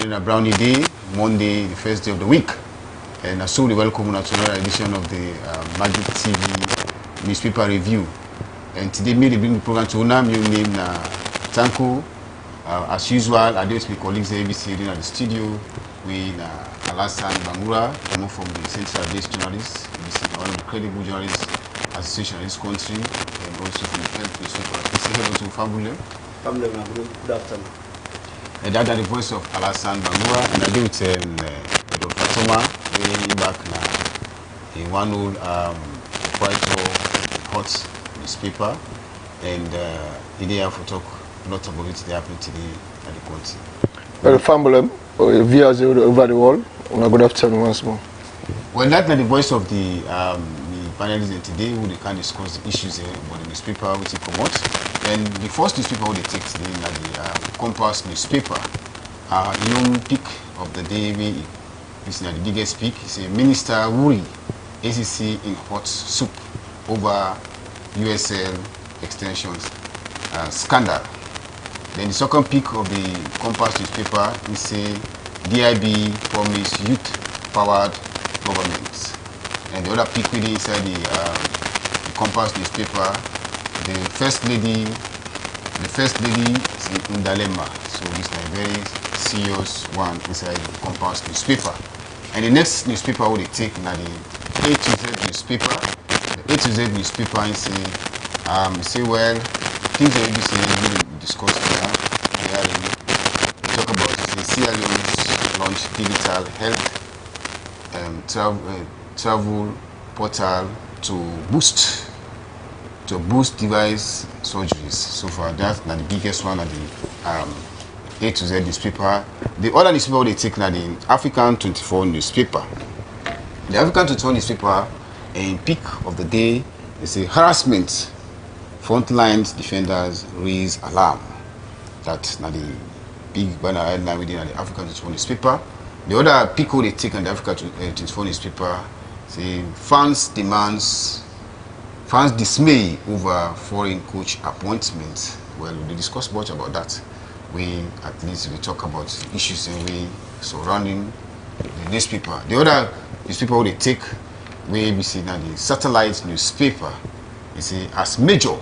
in a brownie day, Monday, the first day of the week. And I so welcome to another edition of the Magic TV newspaper review. And today, me bring the program to Una, new name na Tanko. As usual, I do with my colleagues at ABC in the studio with Alassane Bangura, from the Central Based Journalists, one of the credible journalists association in this country, and also from the health newspaper. Hello to Fabule. Good afternoon. And that the voice of Alassane Bangura, and I do with Dr. Fatoma, way back now in one old quite hot newspaper, and today I have to talk a lot about it that happened today at the country. Well, family, viewers over the world, good afternoon once more. Well, that's the voice of the panelists today who they can discuss the issues about the newspaper which they promote. And the first newspaper who they take today is the Compass newspaper. Young pick of the day, this is the biggest pick. It's a Minister Wuri, ACC in hot soup over USL extensions scandal. Then the second pick of the Compass newspaper is a DIB promise youth-powered government. And the other pick within inside the Compass newspaper, the first lady is in dilemma. So this is a very serious one inside the Compass newspaper. And the next newspaper will take now the A to Z newspaper. The A to Z newspaper is say well, things that we say we discussed here. We talk about the Sierra Leone's launch digital health travel portal to boost device surgeries. So far, that's the biggest one at the A to Z newspaper. The other newspaper they take now the African 24 newspaper. The African 24 newspaper, in peak of the day, is a harassment. Frontline defenders raise alarm. That's now the big banner headline within the African 24 newspaper. The other peak they take on the African 24 newspaper, say fans dismay over foreign coach appointments. Well, we discuss much about that. We at least we talk about issues and we surrounding the newspaper. The other newspaper they take, we see now the satellite newspaper. You see, as major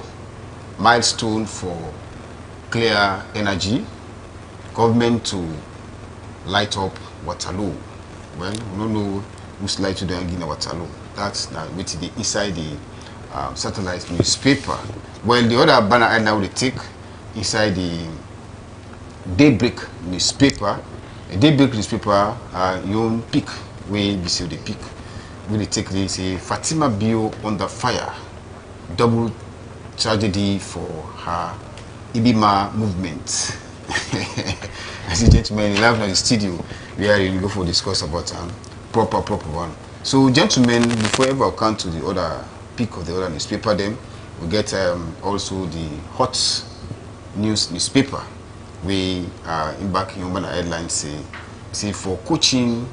milestone for clear energy, government to light up Waterloo. Well, we don't know who's light to the Angina Waterloo. That's now the inside the satellite newspaper. Well, the other banner I now they take inside the Daybreak newspaper. The Daybreak newspaper, young pick where we see the pick. When they take this, say Fatima Bio under fire, double tragedy for her Ibima movement. As a gentleman, you live in the studio, we are going to go for discuss about proper one. So, gentlemen, before I ever come to the other pick of the other newspaper, then we get also the hot news newspaper. We are in back in human headlines say for coaching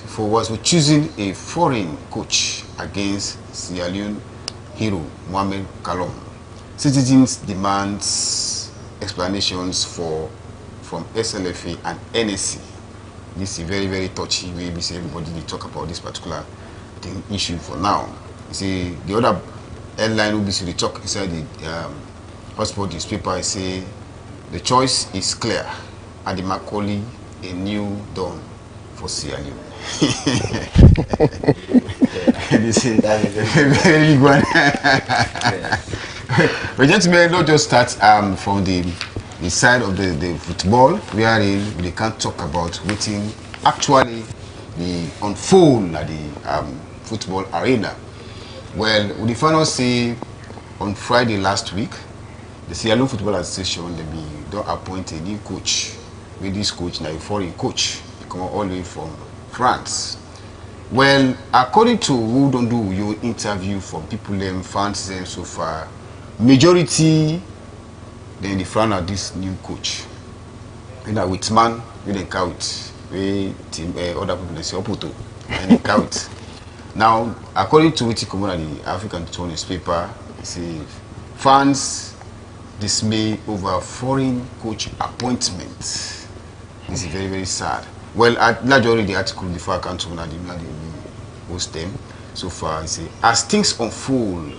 for choosing a foreign coach against Sierra Leone hero Mohamed Kalom. Citizens demands explanations from SLFA and NSC. This is very, very touchy. We say everybody they talk about this particular issue for now. You see, the other headline will be the talk inside the hotspot newspaper. I say the choice is clear. Adi Macaulay, a new dawn for Sierra Leone. This is a very big one. But gentlemen, not just start from the side of the football, wherein they can't talk about waiting actually the unfold at the football arena. Well, the final say on Friday last week, the Sierra Leone Football Association they don't appoint a new coach. With this coach now a foreign coach, he come all the way from France. Well, according to who don't do your interview from people them fans them so far, majority then the front of this new coach. You know, with man, we then count. We team other people they say Opoto and they count. Now, according to what come on the African newspaper, see fans dismay over foreign coach appointment. It's very, very sad. Well, I large already the article before I come to the post them. So far, I say, as things unfold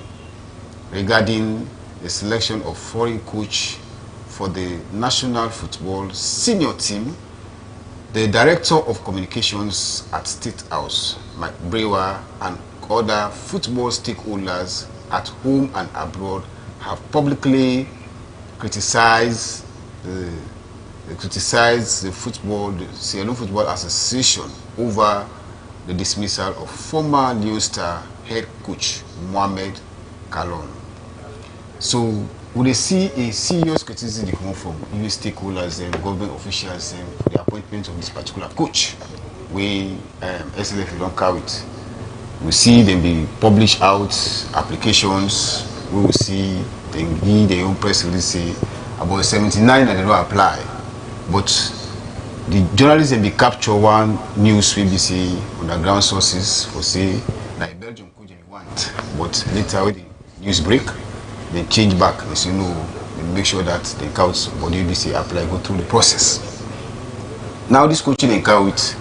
regarding the selection of foreign coach for the national football senior team, the director of communications at State House, Mike Brewer, and other football stakeholders at home and abroad have publicly criticized the Sierra Leone Football Association over the dismissal of former New Star head coach Mohamed Kalon. So we see a serious criticism come from even stakeholders and government officials and the appointment of this particular coach when SLF don't carry it. We see them be published out applications. We will see them give their own press release say about 79 and they don't apply. But the journalists they be capture one news we be say underground sources for say like Belgium coach they want, but later when the news break they change back. They say no, they make sure that the counts body will be say apply go through the process. Now this coaching in count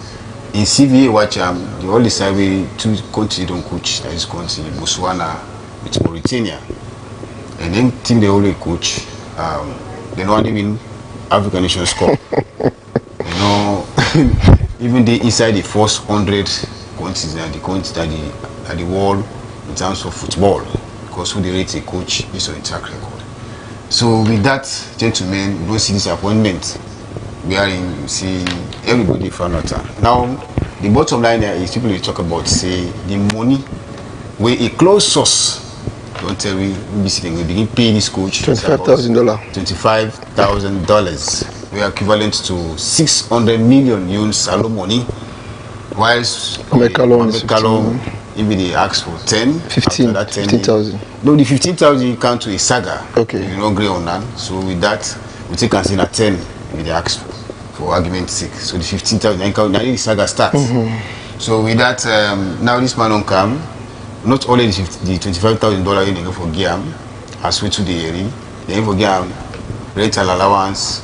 in CVA watch the only survey two countries don't coach, that is country Botswana with Mauritania, and then team they only coach they don't even African Nations Cup. You know, even they inside the first 100 countries and the countries at the world in terms of football, because who they rate a coach based on a track record. So with that, gentlemen, we don't see disappointment. We are in, you see, everybody found out. Now, the bottom line here is people will talk about, say, the money where a close source don't tell me we begin pay this coach $25,000. $25,000. We are equivalent to 600 million US salo money. Whilst Kalon, even they ask for 15,000. No, the 15,000 you count to a saga. Okay. You don't agree on that. So with that, we take as in a 10 if they ask for argument's sake. So the 15,000 now the saga starts. So with that, now this man don't come. Not only the $25,000 they go for Guam, as we to the area, they for Guam, rental allowance,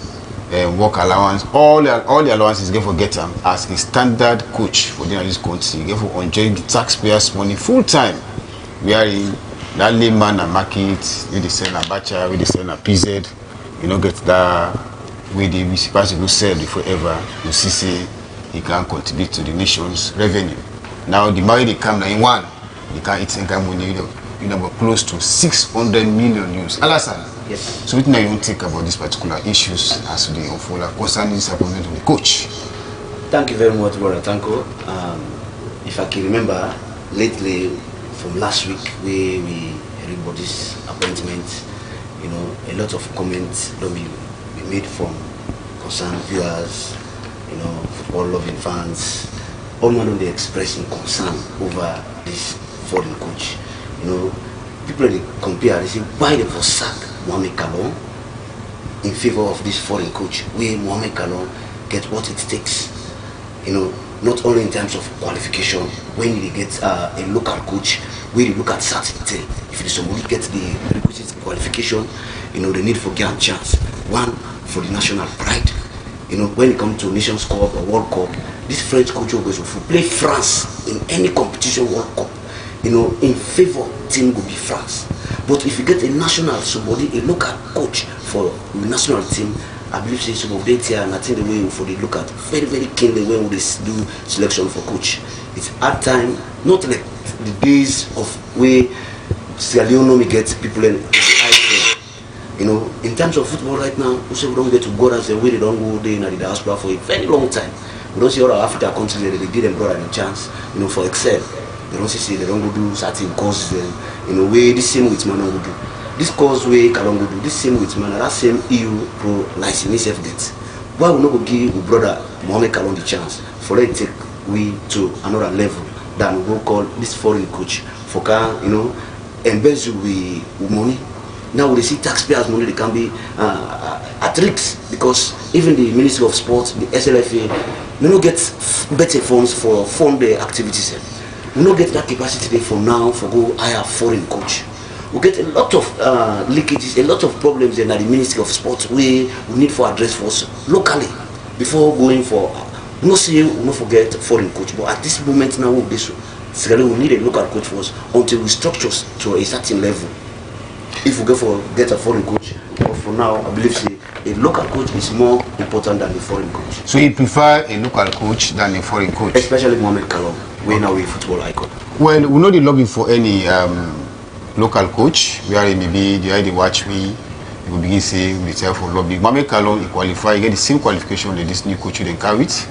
work allowance, all the allowances they for get them as a standard coach for this country. They for enjoying the taxpayers' money full time. We are in that layman and market, we they sell a bacha, we they sell a PZ, you know, get that way the municipality will sell before ever. You see, say he can contribute to the nation's revenue. Now the money they come now in one. You can eat income money, you know, close to 600 million US. Alasan. Yes. So what now you don't think about these particular issues as to the unfold concerning this appointment of the coach? Thank you very much, Brother Tanko. If I can remember, lately from last week, we heard about this appointment. You know, a lot of comments don't be made from concerned viewers, you know, football loving fans. All man they expressing concern over this foreign coach. You know, people they compare, they say why they for sack Mohamed Kalon in favor of this foreign coach, where Mohamed Kalon get what it takes. You know, not only in terms of qualification, when you get a local coach, where you look at certain thing. If somebody gets the requisite qualification, you know, the need for getting chance. One, for the national pride. You know, when it comes to Nations Cup or World Cup, this French coach will play France in any competition World Cup. You know, in favor team will be France. But if you get a national somebody, a local coach for the national team, I believe say some of them here and I think the way for the look at very, very keenly when we do selection for coach. It's hard time, not like the days of where Sierra Leone get people in you know, in terms of football right now, we say we don't get to go as a way they don't go there in the diaspora for a very long time. We don't see all our African countries that they give them brother a chance, you know, for excel. They don't say they don't go do certain courses, you know, way this same with man go do. This course way can go do, this same with man, that same EU pro license itself gets. Why we not go give we brother Mohamed Kalon the chance for it take we to another level than we go call this foreign coach for can, you know, embezzle with money. Now we see taxpayers' money, they can be at risk because even the Ministry of Sports, the SLFA, we don't get better funds for fund their activities. We don't get that capacity for now for go hire foreign coach. We get a lot of leakages, a lot of problems in the Ministry of Sports we need for address for us locally. before going for, no say we no forget foreign coach, but at this moment now with this, we need a local coach for us until we structure to a certain level. If we get a foreign coach, but for now, I believe a local coach is more important than a foreign coach. So you prefer a local coach than a foreign coach? Especially Mohamed Kalom, we now a football icon. Well, we know the lobby for any local coach. We are in the watch me. We begin say we tell for lobby. Mohamed Kalom, he qualify, he get the same qualification that this new coach they carry it.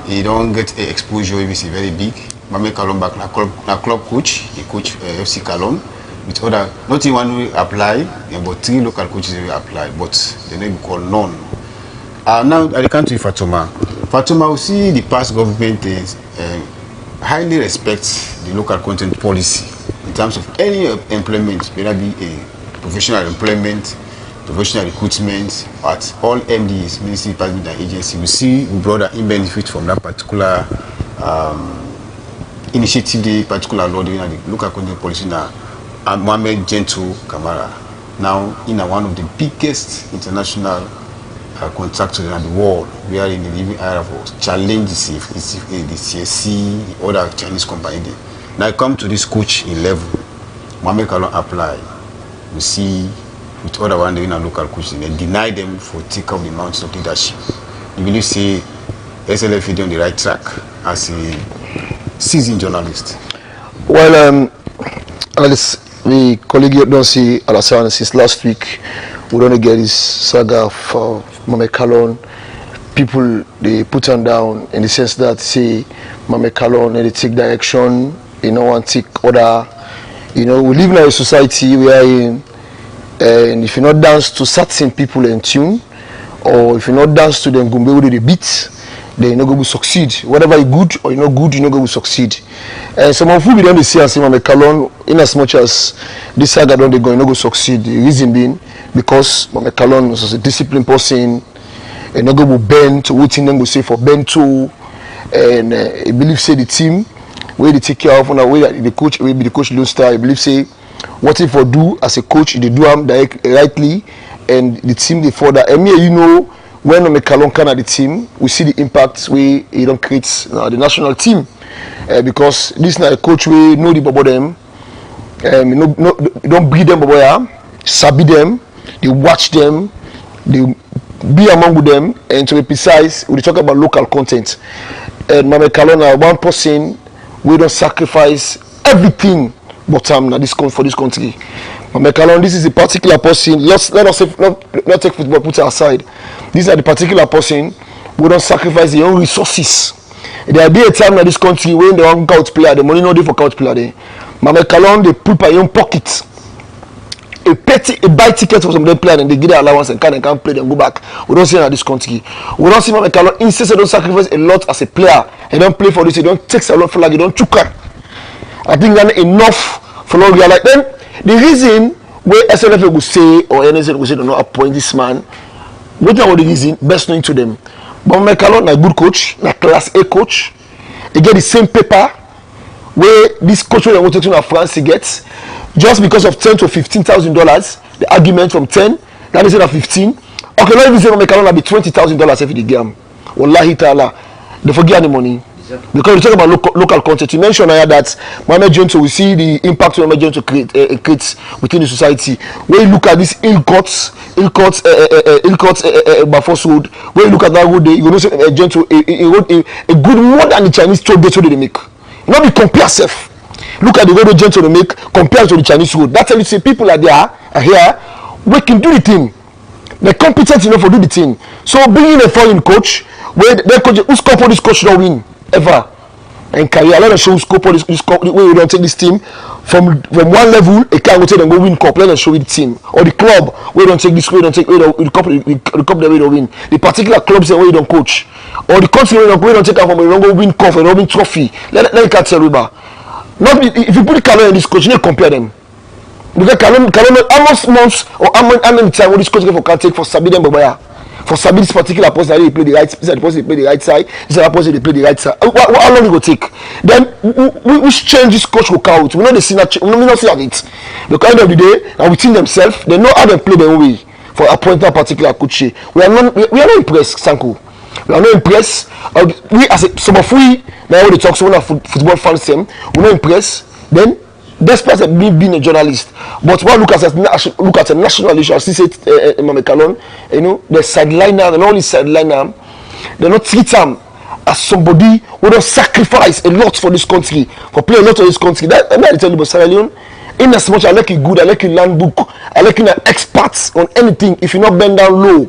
He don't get exposure if it's very big. Mohamed Kalom back na club coach, he coach FC Kalom. With other, not even one will apply, but 3 local coaches will apply, but the name called none. Now I come to Fatuma. Fatuma, we see the past government is highly respect the local content policy in terms of any employment, whether be a professional employment, professional recruitment, at all MDs, Ministry Department and Agency. We see we brought in benefit from that particular initiative, the particular law, the local content policy now. Mohamed Gentle Kamara, now in one of the biggest international contractors in the world, we are in the living era for challenges the CSC, the other Chinese company. Now I come to this coach in level, Mohamed Kalon apply. We see with other one doing a local coach, they deny them for take up the mountains of leadership. You believe say SLF is on the right track as a seasoned journalist? Well, we colleague don't see Alassane since last week. We don't get this saga for Mohamed Kalon. People they put him down in the sense that say Mohamed Kalon they take direction, and take order. We live in a society we are in, and if you not dance to certain people in tune, or if you not dance to them gumbe with the beat, then you're not going to succeed. Whatever you good or you're not good, you're not going to succeed. And some of you don't see and say Mohamed Kalon, in as much as this saga don't they go, you're not going to succeed. The reason being because Mohamed Kalon was a disciplined person, and not going to bend to what them go say for bend to, and I believe say the team where they take care of on the way that the coach will be the coach Lone Star. I believe say what if for do as a coach they do them rightly, and the team they further. And me when Mohamed Kalon can at the team, we see the impact we he don't create the national team because this is not a coach we know the bubble them, don't breed them bubble ya, sabi them, they watch them, they be among with them, and to be precise, we talk about local content. And Mohamed Kalon are one person we don't sacrifice everything but for this country. Mohamed Kalon, this is a particular person. Let us not take football, put it aside. These are the particular person who don't sacrifice their own resources. There will be a time in this country when they want couch player, the money not there for couch player. There. Mohamed Kalon, they put by your own pocket a buy ticket for some of them player and they give their allowance and can't play them go back. We don't see that in this country. We don't see Mohamed Kalon insist they don't sacrifice a lot as a player. He don't play for this. He don't take a lot for like he don't chuka. I think that's enough for long. Like them. The reason where SLF will say or NSL will say do not appoint this man, what are the reason best known to them? But Mohamed Kalon, a good coach, a class A coach, he get the same paper where this coach when they want to in France he gets just because of $10,000 to $15,000. The argument from 10, that is 15. Okay, not even say Mohamed Kalon will be $20,000 every game. Wallahi ta'ala, they forget the money. Because we talk about local content, you mentioned that Mohamed Gentle, we see the impact Mohamed Gentle creates within the society. When you look at this ill-cut Bafos Road, when you look at that road, you know Gentle, he wrote a good more than the Chinese toll gate they make. Not be compare self. Look at the road Gentle they make compared to the Chinese road. That's how you say people are there, are here, we can do the thing. They're competent enough to do the thing. So bringing a foreign coach, where the coach, who's scope for this coach don't win ever in career. Let us show scope for this way we don't take this team from one level. A can't go take them go win cup. Let us show you the team or the club we don't take this way. Don't take the cup that we don't win. The particular clubs that we don't coach or the country we don't take out from we don't go win cup and don't win trophy. Let me tell you about. Not if you put the Kalon in this coach, you need to compare them. Because Kalon almost months or how many time will this coach can take for Sabi them Babaya? For Sabi this particular person they play the right, this is the person they play the right side, this is the person they play the right side. How long it will take? Then we change this coach will count. We know the see that we not see it. Because at the end of the day, and within themselves, they know how they play their own way for appointing a particular coach. We are not impressed, Sanko. We are not impressed. We as some of we now when they talk so when football fans them, we're not impressed. Then despite me being a journalist, but when look at a national issue, I see say Mame Kalon, you know, the sideliner, the only sideliner, they not treat them as somebody who don't sacrifice a lot for this country, for play a lot of this country. That I tell you about Sierra Leone. In as much I like it good, I like it learn book, I like it experts on anything. If you not bend down low,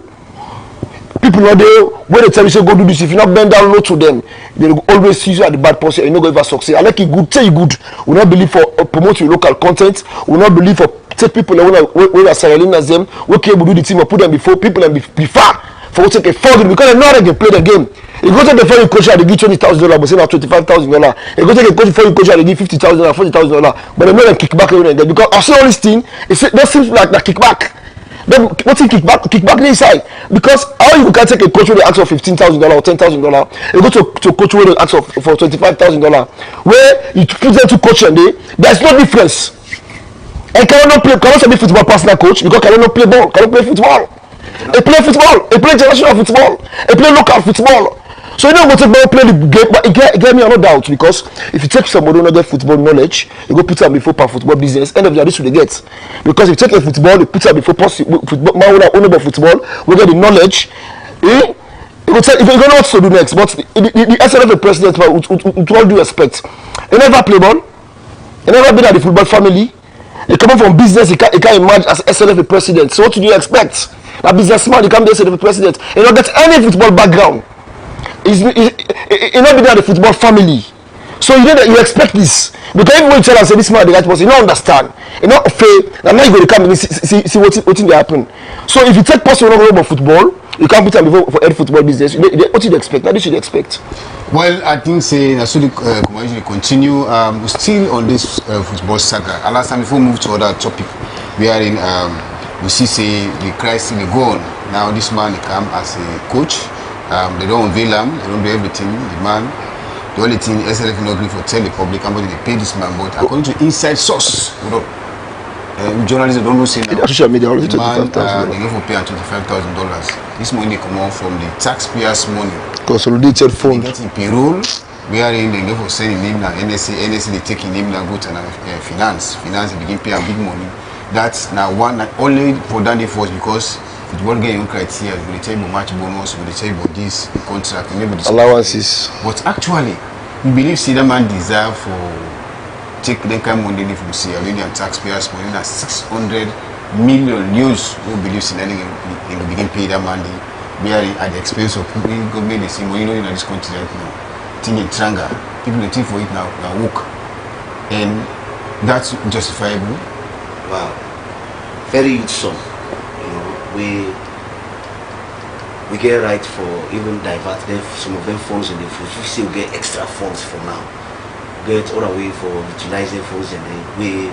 people know they when they tell you say go do this. If you not bend down low to them, they will always use you at the bad person. And you not go ever succeed. I like it good, tell you good. We not believe for promote your local content. We not believe for take people when are Sierra Leone as them. We can do the team or put them before people and be far for take a forward because they know they can play the game. You go take the foreign coach and they give $20,000, but say now $25,000. You go take a foreign coach and they give $50,000, $40,000, but they know them kick back every day because I see all this thing. That seems like the kickback. Then what's in kickback inside? Because how you can take a coach with the ask for $15,000 or $10,000, you go to a coach with the ask for $25,000, where you put them to coach and there's no difference. And cannot be football personal coach because cannot play ball, cannot play football. They play football, they play international football, they play local football. So you don't go to play the game, but it get me no doubt because if you take somebody who not get football knowledge, you go put them before football business. End of the day, this will they get because if you take a football, you put them before football. Man who know about football, we get the knowledge. You go tell if you don't know what to do next. But the SLF president, with all due respect, he never play ball. He never been at the football family. He come from business. He can't emerge as SLF president. So what do you expect? A businessman, he can't be SLF president. He don't get any football background. He's not been at the football family, so you know that you expect this because everyone tell us say this man the right person, you don't understand, you know fair. And now you go to come and see what they happen. So if you take person who don't know about football, you can't put them before for any football business. What do you expect? Now this should expect. Well, I think say as the conversation continue, we're still on this football saga. And last time before we move to other topic, we are in we see say the crisis will go on. Now this man come as a coach. They don't unveil them, they don't do everything. The man, the only thing SLF not agree for tell the public how much they pay this man, but according to inside source, journalists don't know say now. Social media already the man $25,000. they go for pay $25,000. This money come out from the taxpayers' money. Consolidated They fund. get in payroll, wherein they go for sending name now NSA they taking name now go to finance they begin pay a big money. That's now one not only for Dandy Force because football game criteria, we tell you match bonus, we tell you about this contract, maybe this Allowances. But actually, we believe see that man deserve for take the kind of money from Sierra Leonean taxpayers money na 600 million news who believes in anything in the begin pay that money. We are at the expense of people government they see money in this country right now. Think in Tranga, people they think for it now work. And that's justifiable. Wow. Very huge sum. We get right for even divert them, some of them funds and we still get extra funds for now. Get other way for utilizing funds and then we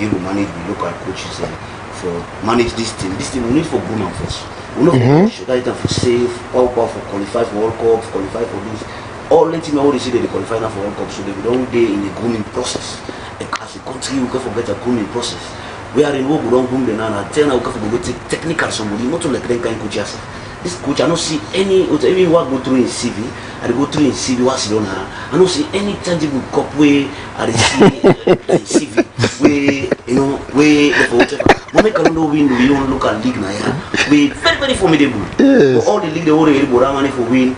will manage the local coaches and for manage this thing. This thing we need for groom and first. We know for that for save, all for qualify for World Cup, qualify for this. All let him already say that they qualify now for World Cup, so they don't day in the grooming process. And as a country we can forget a grooming process. We are in work, we don't boom the nana. Then I will go take technical somebody, not to like them kind coach. This coach, I don't see any work go through in CV. I go through in CV, what's it on her? I don't see any tangible cup way I see CV. We, you know, we whatever. We make a no win, we don't look at league now. We very, very formidable. Yes. All the league they already bought money for win.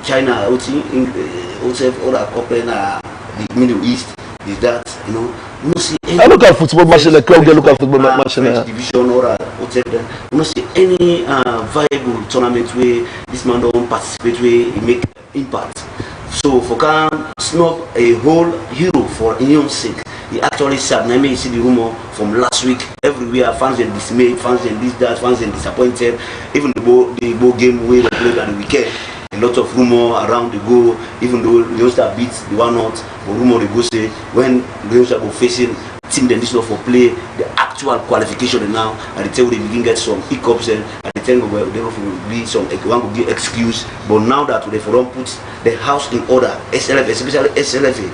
China, all that cup in the Middle East is that, you know. I look at football match like crowd look at football match division or whatever. We don't see any viable tournament where this man don't participate where he make impact. So for can snub a whole hero for Union's sake, he actually sad. I may see the rumor from last week everywhere. Fans are dismayed, fans and this that, fans and disappointed. Even the ball game where they played at the weekend. A lot of rumor around the goal, even though Leosta beats the one not, but rumor they go say when Leosta go facing team then this not for play, the actual qualification now at the time they begin get some hiccups and at the time where they will be some one will give excuse. But now that they for put the house in order, SLF, especially SLFA,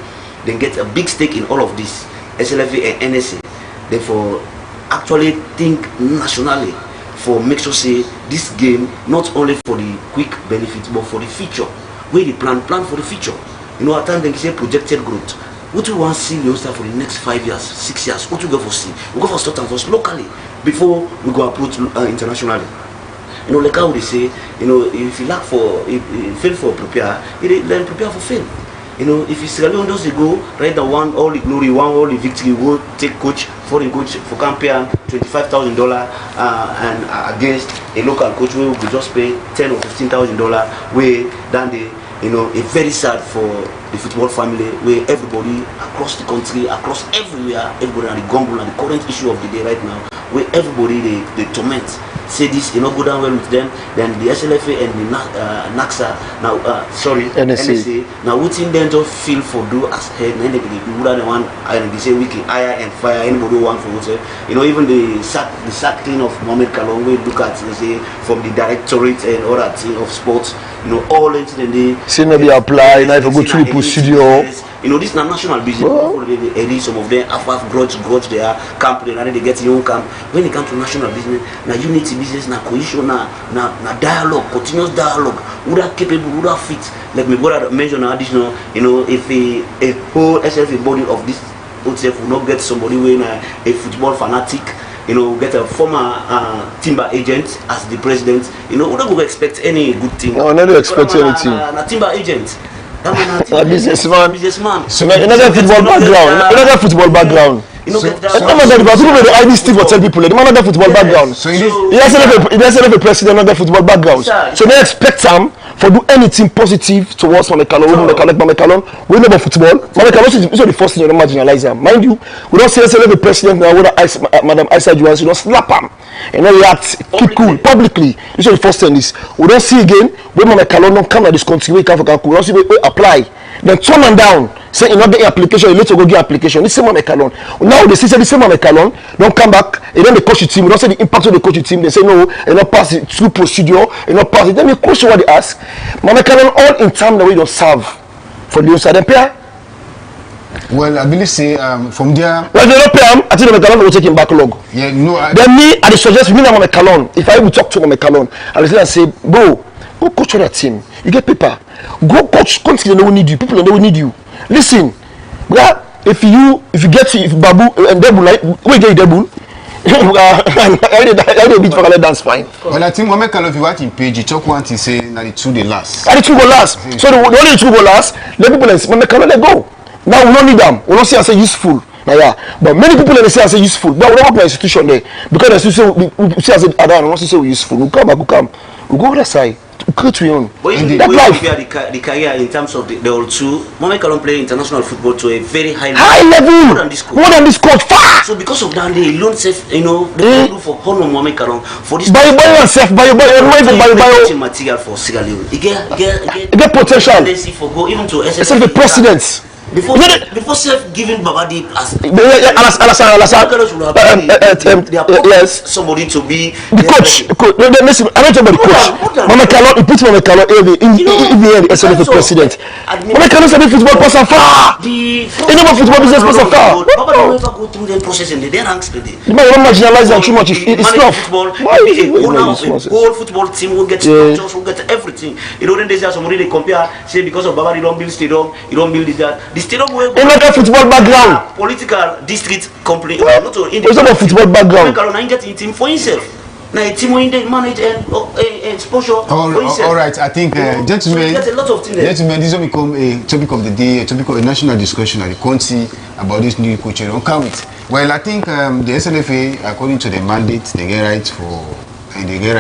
they get a big stake in all of this. SLFA and NSA, therefore actually think nationally for make sure say this game not only for the quick benefit but for the future. Where they plan for the future. You know, at times they say projected growth. What do we want to see Leicester for the next 5 years, 6 years? What do we go for see? We go for start and first locally before we go approach internationally. You know, like how they say, you know, if you lack for, if you fail for prepare, then prepare for fail. You know, if you Sierra Leone does go right the one all the glory, one all the victory, go take coach, foreign coach for campaign $25,000 and against a local coach where we could just pay $10,000 or $15,000 where then they, you know, it's very sad for the football family where everybody across the country, across everywhere, everybody on the gumble and the current issue of the day right now, where everybody they torment. Say this, you know, go down well with them. Then the SLFA and the NAXA now, NSA. Now, what in them to feel for do as head? And they would have the one and they say we can hire and fire anybody want for what. You know, even the sack thing of Mohamed Kalon, we look at they say from the directorate and all that thing of sports. You know, all into the day. See maybe apply now if you go to the studio. You know, this is not national business. Some of them have grudge their camp, and then they get your own camp. When it comes to national business, now unity business, now cohesion, now dialogue, continuous dialogue. Would are capable, would are fit. Like my brother mentioned additional, you know, if a whole SLF body of this OTF will not get somebody when a football fanatic, you know, get a former timber agent as the president, you know, we don't expect any good thing. No, never expect anything. A timber agent. A businessman. So another football background. You know, people will ID Steve or tell people they don't have football background. So he doesn't have a president, another football background. So they expect him for do anything positive towards Mamekalo. We know about football. Mamekalo is the first thing you don't marginalize him. Mind you, we don't say a president now with Madam Isa Johansson, you don't slap him. You know, you act keep cool publicly. This is the first thing. This we don't see again when Mamekalo don't come to this country. We can't don't see we apply. Then turn them down. Say you not get application, you later go get application. This same Mamekalo. Now they say the same Mamekalo don't come back. And then they coach the team. We don't say the impact of the coach the team. They say no, you not pass it through procedure. You not pass it. Then the question what they ask. Mamekalo all in time the way they serve for the outside pair. Well, I believe say from there. Well, they don't pay him. I think Mamekalo will take him backlog. Yeah, no. Then me, I suggest me and Mamekalo. If I will talk to Mamekalo, I will say, bro, go coach that team. You get paper. Go coach country they will need you. People they will need you. Listen, yeah, if you get to if Babu and Debu like we get Debu. I beat for dance fine. Well, I think Mamekalo if you watch in page, you talk one thing say that the two they last. And the two go last. So the only two go last. Let people say Mamekalo let go. Now we don't need them. We don't see as a useful. Now, yeah, but many people they say as a useful. But we don't work in institution there because the institution we see as a other. We don't say we useful. We come back. We come. We go other side. But even that life, the career in terms of the old two, Mamekalo play international football to a very high level. More than this coach, far. So because of that, they don't say, you know, they do for honor Mamekalo for this. Buy yourself, buy material for Sierra Leone. It get potential. For go even to SLF the president. Before self giving Babadi as yes, somebody to be the coach. Listen, I don't talk about the coach. Mamekalo, he puts Mamekalo in the end as the president. Mamekalo is a football person far. Any more football business person far. Baba don't ever go through the process and they ranks today. You might not marginalize them too much. It's tough. Why is it whole football team will get structures, will get everything. You know, then there's somebody they compare, say because of Baba, you don't build stadium, you don't build that. Another football background. Political district company. Not a football background. Mamekalo get a team for himself. Now a team when they manage and exposure for himself. All right, I think gentlemen, a lot of things. Gentlemen, this will become a topic of the day, a topic of a national discussion at the country about this new coach. Don't come with. Well, I think the SLFA, according to the mandate, they get right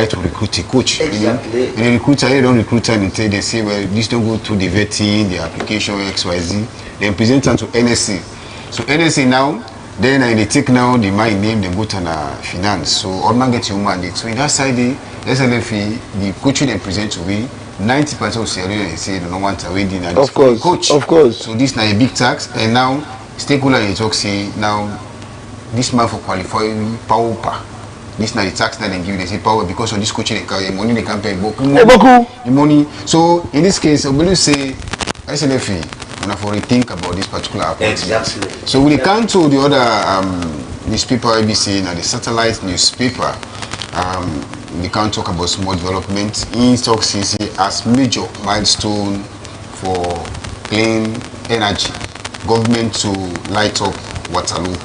to recruit a coach. Exactly. And the recruiter, they don't recruit them until they say, well, this don't go through the vetting, the application, XYZ. Then present them to NSA. So NSA now, then they take now the my name, they go to finance. So all man get your mandate. So in that side, the SLFA, the coach they present to we 90% of Sierra Leone say they don't want to win the coach. Of course. So this now a big tax, and now stakeholder they talk say now this man for qualifying power. This now the tax that they give, they say power because of this coaching they carry money they can't pay the money. So in this case, I will say SLFA and for think about this particular approach. Exactly. So when it comes to the other newspaper ABC and the satellite newspaper, they can't talk about small development. In talk CC as major milestone for clean energy. Government to light up Waterloo.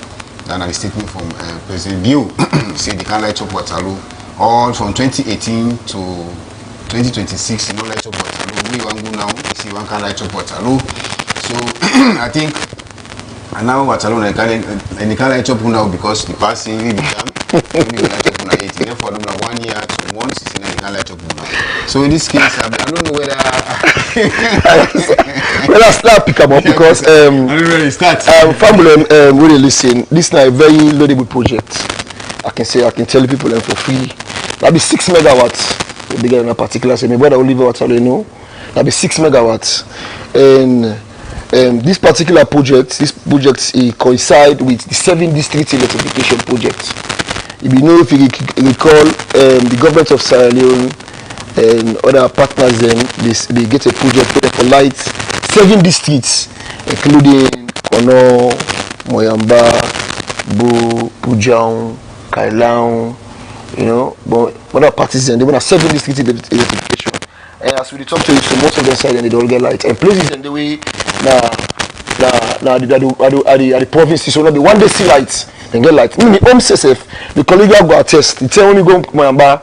Then a statement from President Bill said they can light up Waterloo all from 2018 to 2026. You know, light up Waterloo. We want to go now. See one can light up Waterloo. So I think and now Waterloo and they can light up now because the past year we become only light up now 8. Therefore, no 1 year to once they can light up now. So in this case, I don't know whether well, I start pick up because I don't know where to start. Family really listen. This is a very laudable project. I can tell you people for free. That'll be 6 megawatts. They get in a particular say, my brother Oliver Waterloo, you know. That'll be 6 megawatts. And this particular project, coincide with the 7 district electrification project. If you know, if you recall, the government of Sierra Leone and other partners, they get a project for lights 7 districts, including Kono, Moyamba, Bo, Pujang, Kailang, you know, but other parties, and they want 7 district electrification. And as we talk to you, so most of them side and they don't get light. And places in the way the provinces, so not the one day see lights, they get light. Me, home CSF, the colleague go attest. They tell me go Moyamba,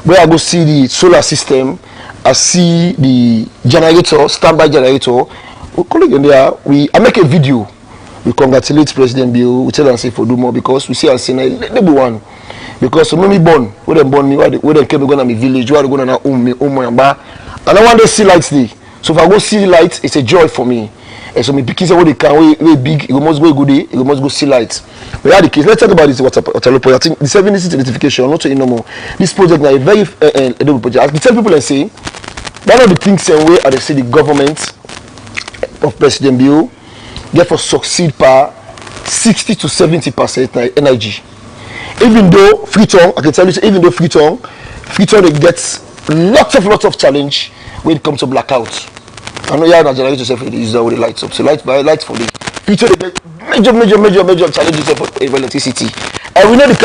where I go see the solar system, I see the generator, standby generator. Colleague in there, I make a video. We congratulate President Bill. We tell them say for do more because we see us in a little one. Because so many born, when they born me, where they came to my village, where they go na Moyamba, and I want to see lights there. So if I go see the lights, it's a joy for me. And so me picking say what they can, way big, you must go good day, you must go see lights. But yeah, the case. Let's talk about this Waterloo project. I think the 7 district electrification, not to you no more. This project now a very edible project. I tell people and say, one of the things and way I say the government of President Bill therefore succeed by 60 to 70% energy. Even though Freetown, I can tell you, even though Freetown they get lots of challenge when it comes to blackout. I know you have a generator yourself is the lights up. So lights for the Freetown they get major challenges for electricity. And we know the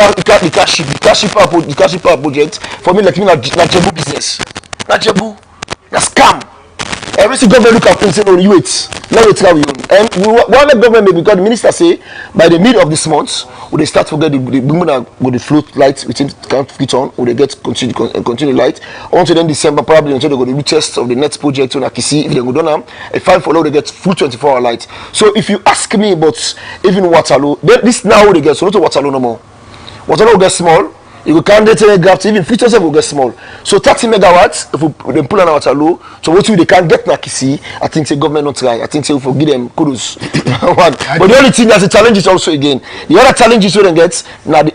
cash power project for me like me na Jebu business. Not Jebu, na scam. Every single government look at things and say, no, you wait. Now we try we own. And what the government because the minister say by the middle of this month, will they start to get the women with the float lights within count fit on, will they get continue light until then December probably until they go to the test of the next project on Akisi. If they go down a 5 for they get full 24-hour light. So if you ask me about even Waterloo, this now they get so not to Waterloo no more. Waterloo will get small. You go candidate telegraph even Freetown will get small. So 30 megawatts if we then pull on Waterloo. So what they can get Nakisi, I think the government not try. I think they will forgive them kudos. But the only thing that's a challenge is also again. The other challenge is we get now the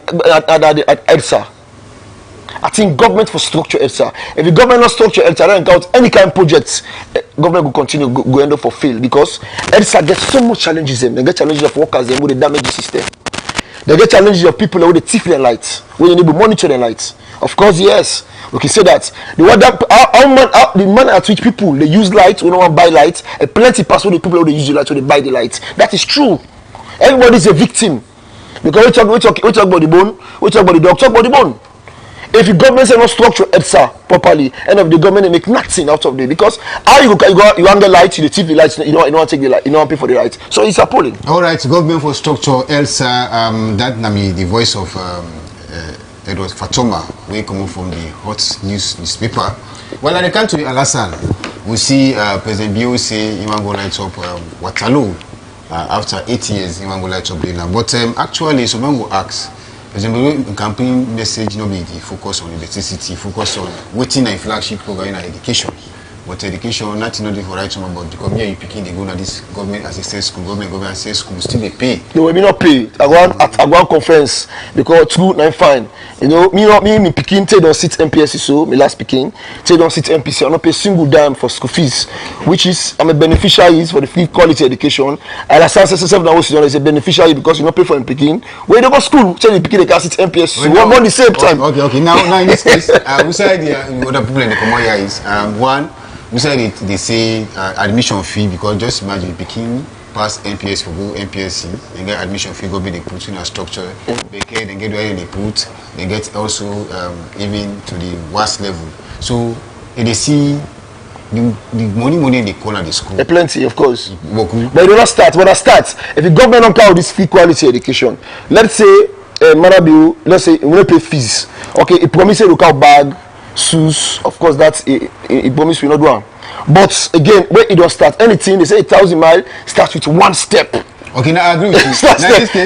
EDSA. I think government for structure EDSA. If the government not structure EDSA, then count any kind of projects, government will continue go end up for fail because EDSA gets so much challenges them. They get challenges of workers them with the damage the system. They get challenges of people with the thief their lights. When you need to monitor their lights. Of course, yes. We can say that. The manner at which people they use lights, we don't want to buy lights, and plenty pass when the people who they use the lights, when they buy the lights. That is true. Everybody is a victim. Because we talk about the bone, we talk about the dog, talk about the bone. If the government say not structure EDSA properly, end of the government they make nothing out of it. Because how you want the lights, you take the lights, you don't take the light, you don't pay for the lights. So it's appalling. All right, government for structure EDSA, that nami the voice of Edward Fatoma, we come from the Hot News newspaper. Well, at the country Alassane, we see President Bill say he want to go light up Waterloo after 8 years. He want to go light up there. But actually, someone will ask. President campaign message no be the focus on electricity, focus on waiting a flagship program in education. But education, nothing not for right about the government you picking they go to this government assistance school, government assistance school, still they pay. They will not pay. I go on conference because 2 fine. You know, me picking they don't sit MPS so me last picking, they don't sit MPC, I don't pay single dime for school fees, which is I'm a beneficiary for the free quality education. And as I said now is a beneficiary because you not pay for picking. When they go school, tell the picking they can sit MPS so we want the same time. Okay. Now in this case, we said the other people in the common here is one. We said they say admission fee because just imagine picking pass NPS for go NPSC, they get admission fee go be they put in a structure, they get where they put, they get also even to the worst level. So they see the money in the corner of the school. Plenty, of course. But it will not start. When I start, if the government don't count this free quality education, let's say Marabiu, let's say we don't pay fees. Okay, it promises to count bag, shoes. Of course, that's it promise we not do one. But again, when it don't start, anything they say 1,000 miles starts with one step. Okay, now I agree with you.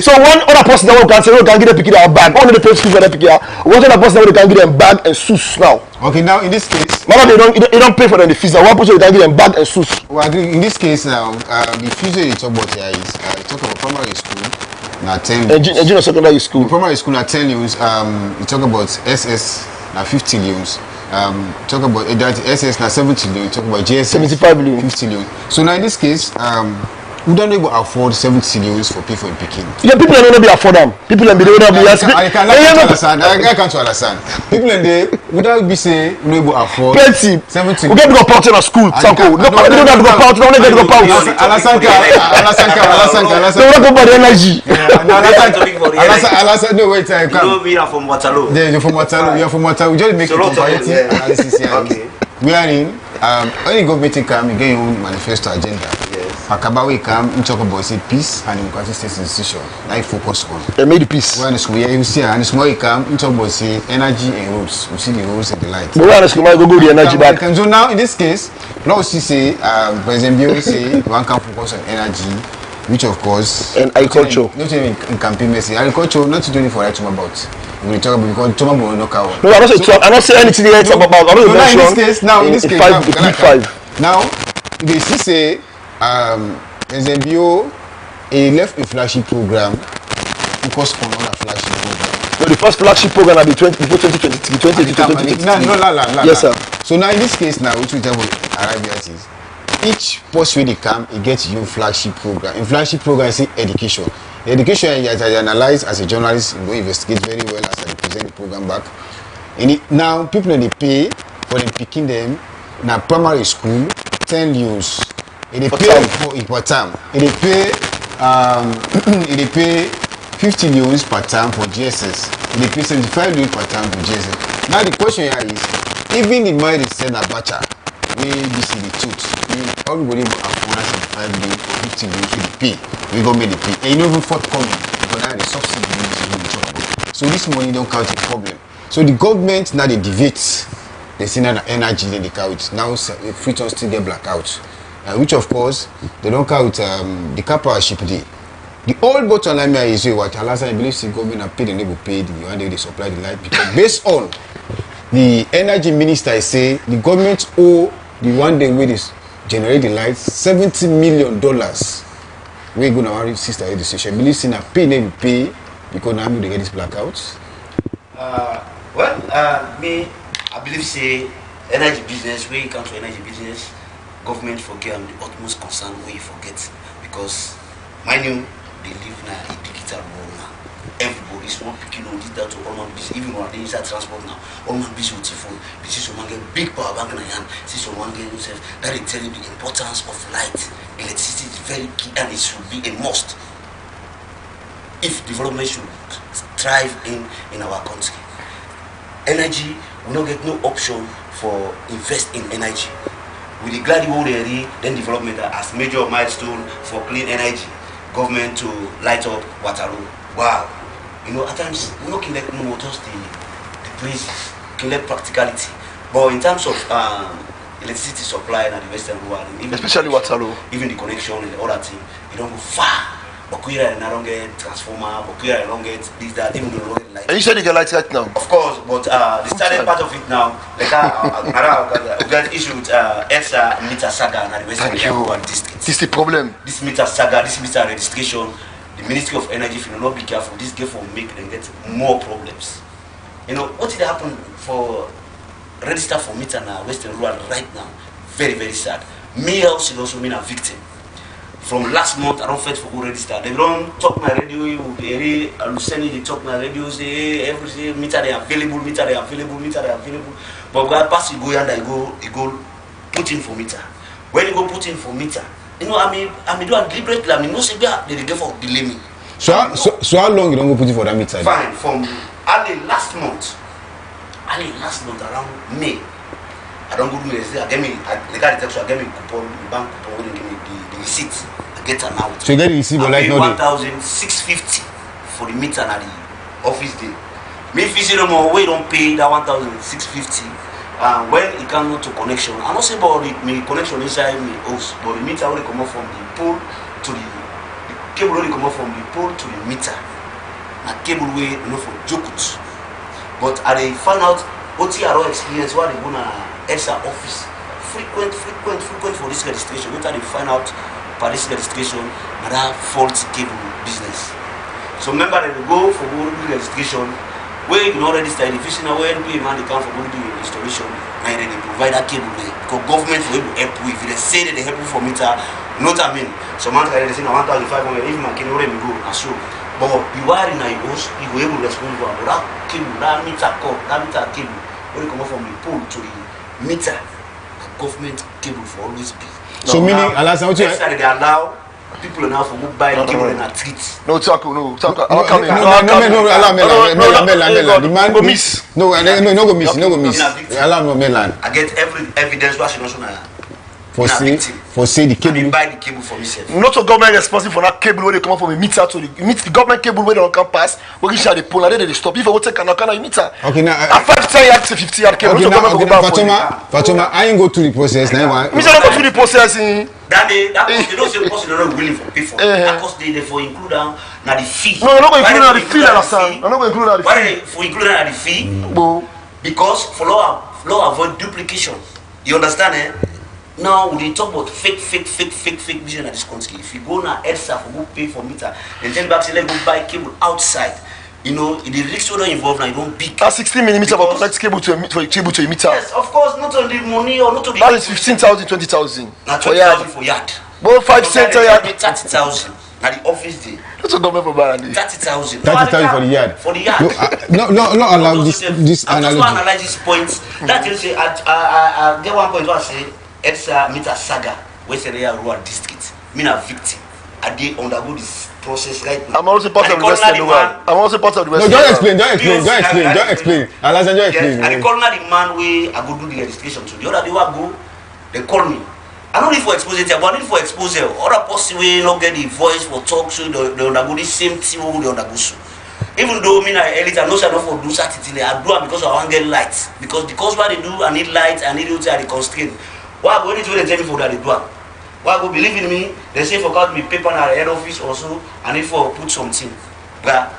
So one other person that can say, "Oh, can get them pick it out bag." One of the first people that pick it out. One other person that can get them bag and shoes now. Okay, now in this case, Mama, they don't pay for them the fees. Now one person can get them bag and shoes. Well, I agree. In this case now, the fees they talk about here is talk about primary school. Now 10. Junior secondary school. Primary school now 10 years. You talk about SS now 50 years. Talk about that SS now 70 years. Talk about JS 75 million. 50 years. So now in this case, we don't able to afford 70 years for people in Peking. Yeah, people don't be afford them. People don't be able to be asking. I can't understand. People in there without be say we able to afford plenty. 70. We get to go part in a school. Sanko. No, we don't have to go part. We don't get to go part. Alasanka. They don't go for the energy. Alasanka. No, wait. You know we are from Waterloo. Yeah, you're from Waterloo. You're from Waterloo. We just make a comparative analysis here. Okay. We are in. When you go meeting come, you get your own manifesto agenda. Akabawe come and talk about say peace and democratic state institution. Like focus on. They made the peace. When the school you see and small you come and talk about say energy and roads. You see the roads and the light. But where the school go the energy back? So now in this case, now see say President Bio say one can focus on energy, which of course and agriculture. Not even in campaign message. Agriculture not to do it for right to about. We talk about because Thomas will knock out. No, I'm not saying anything yet about. I don't know in this case, five. Now they see say President Bio he left a flagship program focus on other flagship program. No, the first flagship program will be 2023. No. Yes, sir. So now in this case now, which we tell Arabians is each post where they come, it gets your flagship program. In flagship program, I say education. Education, as I analyze as a journalist, you go investigate very well as I present the program back. And now people they pay for them picking them now primary school 10 years. And they pay for term. And they pay they pay 15 years per term for GSS. And they pay 75 years per term for GSS. Now the question here is, even the money they send a batcher, we see the truth. Everybody afford 75 days for 15 days to the pay. We go make the pay. And you know even forthcoming because now the subsidy is what we talk about. So this money don't count a problem. So the government now they deviate. They see now the energy then they count. Now the free to still get blackout. Which of course they don't count the capital ship day. The old bottom line is what Alasan believes the government have paid and they will pay the one day they supply the light because based on the energy minister say the government owe the one day with this generate the light $70 million. We're gonna worry sister education. Believes in a pay they will pay because now they get this blackouts. Me I believe say energy business where you come to energy business. Government forget the utmost concern where you forget because mind you they live in a digital world now. Everybody's one picking on this that to all man busy even when they inside transport now. All man busy with your phone. They see someone get big power bank in the hand, see someone get himself that they tell you the importance of light. Electricity is very key and it should be a must. If development should thrive in our country. Energy we don't get no option for invest in energy. With the glad already, then development as major milestone for clean energy, government to light up Waterloo. Wow, you know at times we not can let no just the praises, can let practicality. But in terms of electricity supply in the western world, especially Waterloo, even the connection and the other thing, you don't go far. Bakuira and I don't get transformer, Bakuira I don't get this, that, even the road light. And you said you get lights right now? Of course, but the started part of it now, like we got issued extra meter saga and the Western district. This is the problem. This meter saga, this meter registration, the Ministry of Energy, if you not be careful, this game will make them get more problems. You know, what did happen for register for meter now, Western Rural right now? Very, very sad. Me also also mean a victim. From last month, I don't fight for go register. They don't talk my radio. They talk my radio. Say every meter they available, meter they available, meter they available. But when I pass, you go and you go put in for meter. When you go put in for meter, You know, I mean do it deliberately. I mean, no say they get for delay me. So how long you don't go put it for that meter? Fine, from early last month around May, I don't go to the I get me, they got the text, I get me coupon, the bank coupon, they give me the receipt, I get an out. So you get the receipt, but like no 1,650 for the meter at the office day. Me if you see no more, we don't pay that 1,650. When it comes to connection, I'm not saying about the connection inside me house, but the meter will come up from the pole to the cable will come up from the pole to the meter. A cable way, you know, for Jokut. But I found out OTRO experience what they go to ESA office. Frequent for this registration. Later they find out for this registration that faulty cable business. So remember that they go for registration. Where you can already start the fishing away and pay man they come for going to do installation and then they provide that cable way. Because government will help you. If they say that they help you for meter, you know what I mean? Some man they say 1,500, even my kid already go and so. But the wiring in your house, you will able to respond to that cable, that meter cord, that meter cable, when you come from the pole to the meter, the government cable for always be. So meaning Alasan, what you they allow people now for go buy cable and a treat. No, Taco. No, the man go miss. No, go miss. Allow no mainland. I get every evidence what she knows for say the cable. You buy the cable for myself. Not the government responsible for that cable where they come up from a meter to the government cable where they don't come pass. We can share the pole and then they stop. If I want to take a meter. Okay, now at 5 yards to 50 yard cable. Okay, Fatoma, I ain't go through the process now. Me say go through the process. That they don't say person not willing for pay for. That cost they for include down na the fee. No, not going to include na the fee, understand? I'm not going to include na the fee. Why for include na the fee? Because for law avoid duplication. You understand, eh? Now we talk about fake vision at this country. If you go now EDSA for go pay for meter, then tell back say let go buy cable outside. You know, the risks are involved now. You don't big. That's 16 millimeter for connect cable to a meter. Yes, of course, not on the money or not on the. That is 15,000, 20,000. Now 20,000 for yard. Both 5 center yard. 30,000. Now the office day. That's a government for Barandi. 30,000. 30,000 for the yard. For the yard. No, allow this analogy. I just want to analyze this point. That you say, I get one point where I say, EDSA meter saga, West Area Rural District. Me a victim. I did undergo this process right now. I'm also part of the West End. I'm also part of the West End. No, don't explain. Alasan, don't explain. And they call now the man where I go do the registration to. The other day I go, they call me. I don't need for exposure, but I need for exposure. Other person will not get the voice for talk, so they undergo the same thing they undergo. So. Even though me I elite, I know I don't for do certain I do it because I want to get light. Because what they do, I need light, I need to the constraint. Why go into they tell me for that they do? Why go believe in me? They say for got me paper at the head office also, I need for put something. But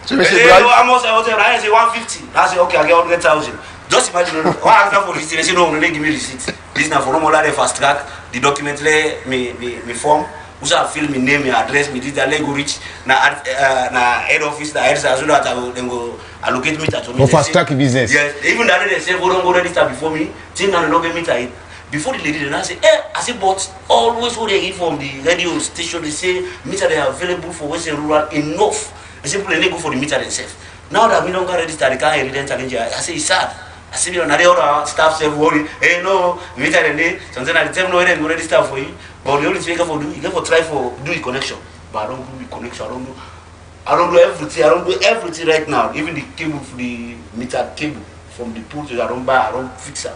so you say I say 150. I say okay, I get 100,000. Just imagine why I ask for receipt. They say no, they give me receipt. This now for no more than fast track. The document me form. Who's I fill me name, me address, me detail, go reach na head office, the head so that I will then go allocate me to me. For fast track business. Yes, even that they say go register before me. Think now no get me to before the lady then I say, I say but always what they hear from the radio station they say meter they are available for Western Rural enough. I say people they go for the meter themselves. Now that we don't get register, they can't read challenge. I say it's sad. I say you know the other staff say worry. Hey no, meter they something I tell no they go register for you. But the only thing you for do, you can for try for do the connection. But I don't do the connection. I don't do everything. I don't do everything right now. Even the cable, the meter cable from the pool to I don't buy. I don't fix it.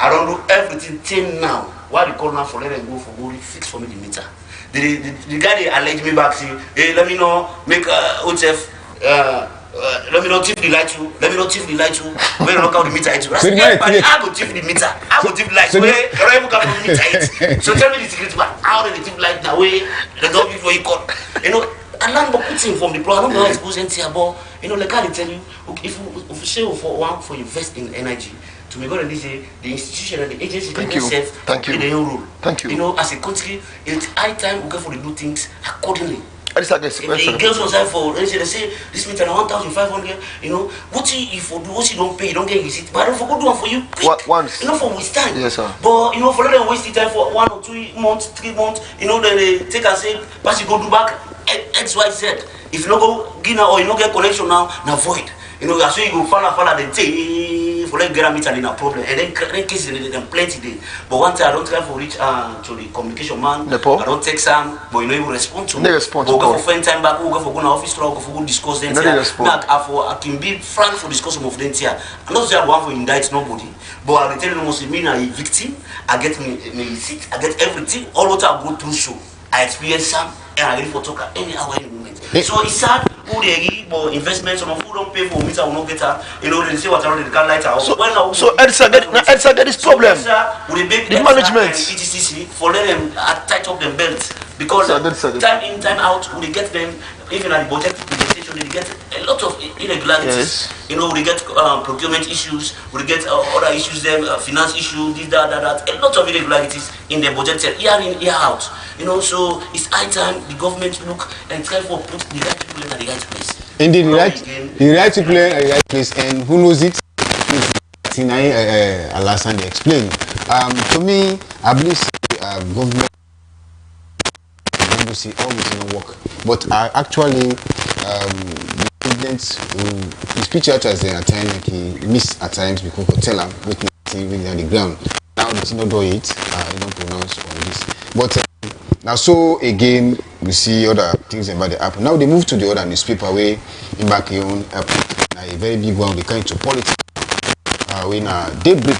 I don't do everything till now. Why they call now for let them go for go fix for me the meter. The guy they allege me back say, hey, let me know make OTF. Let me know if the light you. Let me know if the light you. When you knock out the meter it. I go tip the meter. I go tip light. So where you don't even come from the meter it. So tell me the secret man. How do they tip light that way? They don't before you cut. You know, and I'm putting from the pro. I don't know how it's supposed to about. You know, like how they tell you, if you say for one for invest in energy. To me, God, say the institution and the agency themselves in their own role. Thank you. You know, as a country, it's high time we go for the do things accordingly. If the girls on side for they say this meter 1,500. You know, what if you do what you don't pay, you don't get receipt. But I don't forget do one for you quick. Once. You know, for waste time. Yes, sir. But you know, for them waste time for 1 or 2 months, 3 months. You know, then they take and say, but you go do back X Y Z. If you don't go give now or you don't get connection now void. You know, that's why you go follow they take for like get a meet and in a problem, and then cases and plenty day. But one time I don't try for reach to the communication man. Nepal? I don't text him, but you know he will respond to me. They respond but to go for friend time back, we go for go to office to go for go discuss them. I can be frank for discussion of them here. I'm not saying I want to indict nobody, but I will tell you must mean a victim. I get me receipt, I get everything. All what I go through show, I experience some, and I ready for talk at any hour, any moment. So it's sad. Who they give for investment, some of who don't pay for meter will not get her. You know, they say what around they can't light out. So Edsa get this problem. The management ETCC for let them tight up them belts because time in time out we get them even at the budget presentation they get a lot of irregularities. Yes. You know, we get procurement issues, we get other issues, them finance issues, this that. A lot of irregularities in the budget year in year out. You know, so it's high time the government look and try for put the right people in the right place. Indeed, the right people in the right place, and who knows it? Alassane explained. To me, I believe government will see always not work, but actually the president his speech at times at times like he miss at times because he tell him waiting on the ground. Now the thing not do it, he don't pronounce on this, but. Now, so again, we see other things about the app. Now they move to the other newspaper where in back your own app, a very big one. They come into politics. When daybreak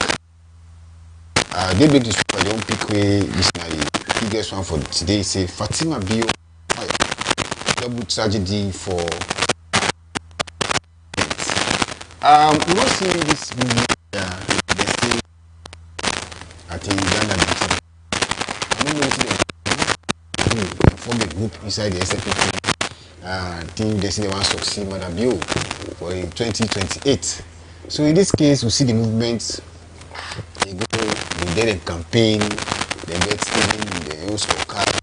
newspaper, they don't pick way. This is the biggest one for today. Say Fatima Bio fire, double tragedy for. We don't see this movie. They say I think Uganda. I don't know what form a group inside the SFP team. They say they want to succeed Madam Bio for 2028. So in this case, we see the movement. They go, they get a campaign, they get even the own scorecard.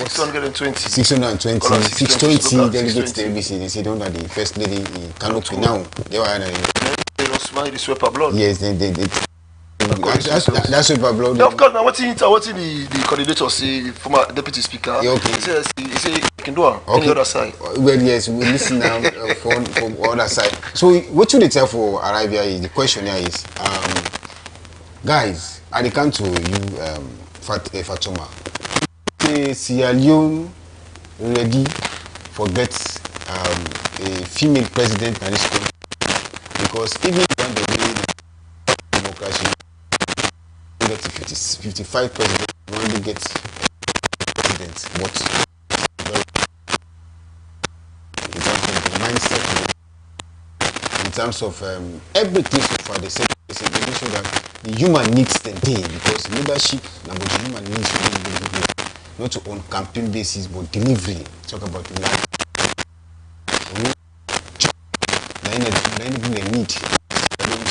620, 620 delegates to ABC. They say don't have the first lady in Canopy now. They were they don't smile the sweat blood. Yes, they that's what Pablo. Of course, now what the coordinator say, former deputy speaker. Yeah, okay. He say you can do it on the other side. Well, yes, we listen now from other side. So what should they tell for Arabia is the question here is, guys, I come to you, Fatuma. Sierra Leone ready for get a female president in this country because even when the way democracy. 55 presidents only get presidents, but in terms of the mindset, in terms of everything so far, they say they show that the human needs the day because leadership, number the human needs really not on campaign basis but delivery. Talk about life. Anything they need.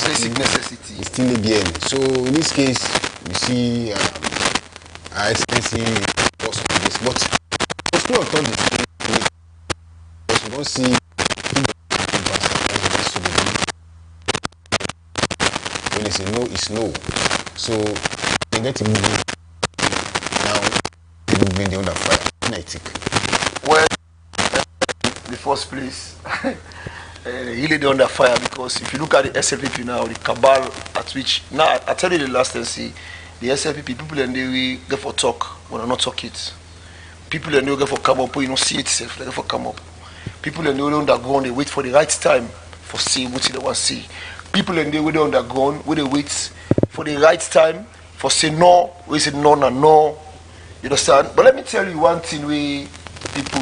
Basic necessity. It's still a bien. So in this case, we see expensive cost of this, but it's still on this because we don't see when they say no, it's no. So they get to move now. The movement they under fire. I think. Well, the first place. Really they're under fire because if you look at the SLPP now, the cabal at which now I tell you the last thing, see the SLPP people and they will get for talk when I not talk it. People and they will get for come up, but you don't see it safe, they get for come up. People and they will undergo, they wait for the right time for see what they want to see. People and they will undergo, where they wait for the right time for say no, we say no and no. You understand? But let me tell you one thing we people